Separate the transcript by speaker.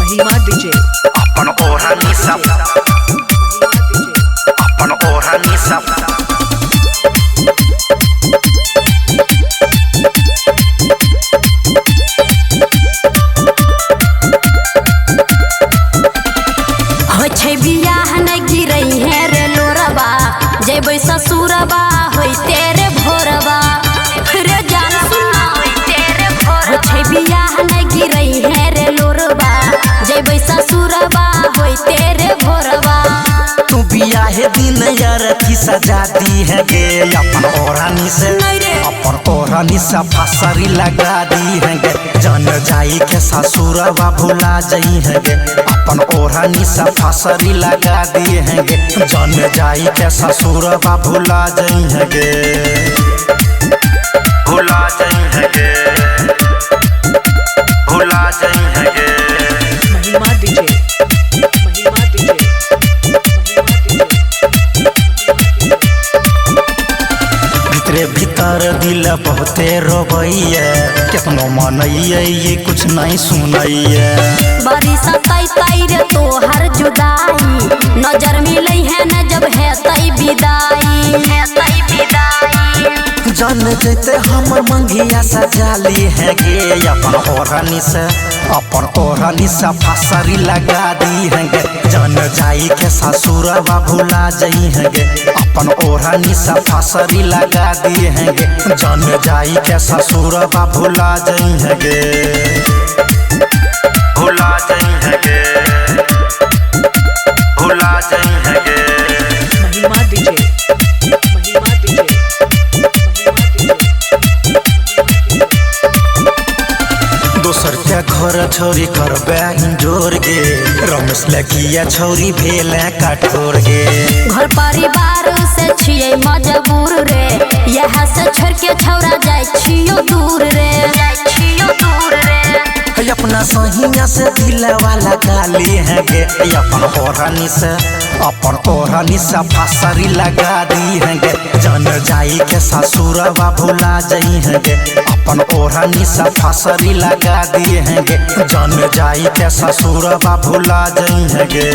Speaker 1: महिमा डीजे
Speaker 2: अपन ओढ़नी सब अपन ओढ़नी सब
Speaker 3: बियाह न गिरई है रे लोरबा जेबै ससुरबा होई तेरे भोरबा रे जान सुना होई तेरे भोरबा छै बियाह न गिरई है रे लोरबा जेबै ससुरबा होई तेरे भोरबा
Speaker 2: तू बियाह दिन यार की सजा दी है गे अपन ओढ़नी से अपन ओढ़नी से फांसरी लगा दी है गे जान जाई के ससुरबा भुला जाई है गे अपन ओढ़नी से फांसरी लगा दी है गे जान जाई के ससुरबा भुला जाई है गे भुला जाई है गे भुला जाई है गे
Speaker 1: महिमा डीजे महिमा डीजे
Speaker 2: भीतरे भीतर दिल बहुते रोबैया कितनो मनैया ये कुछ नहीं सुनैया
Speaker 3: बड़ी सताई ताई रे तोहर जुदाई नजर मिलई है न जब है तई विदाई
Speaker 2: जान जैते हम मंगिया सजा ली है गे अपन ओढ़नी से फांसरी लगा दी है गे जान जाई के ससुरबा भुला जाई है गे अपन ओढ़नी से फांसरी लगा दी है गे जान जाई के ससुरबा भुला जाई है गे भुला जाई है गे भुला जाई है गे
Speaker 1: महिमा डीजे महिमा डीजे
Speaker 2: दोसर के घर छोरी करबे जोर गे रमेश लकिया छोरी भेल कठोर गे
Speaker 3: घर परिवार से छियै मजबूर रे यहाँ से छोड़ के छौरा जाय छियो दूर रे
Speaker 2: अपना सहिया से दिल वाला गाली है गे अपन ओढ़नी से फांसरी लगा दी है गे जान जाई के ससुरबा भुला जाई है गे अपन ओढ़नी से फांसरी लगा दी है गे जान जाई के ससुरबा भुला जाई है गे।